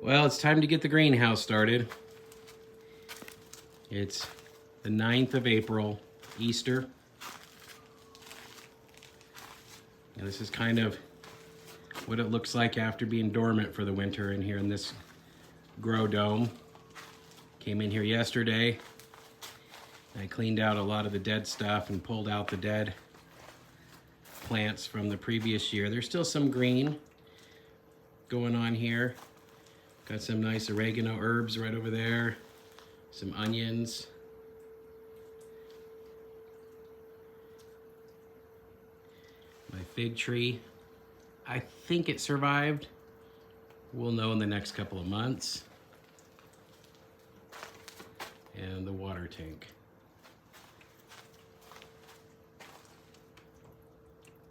Well, it's time to get the greenhouse started. It's the 9th of April, Easter. And this is kind of what it looks like after being dormant for the winter in here in this grow dome. Came in here yesterday. I cleaned out a lot of the dead stuff and pulled out the dead plants from the previous year. There's still some green going on here. Got some nice oregano herbs right over there. Some onions. My fig tree. I think it survived. We'll know in the next couple of months. And the water tank.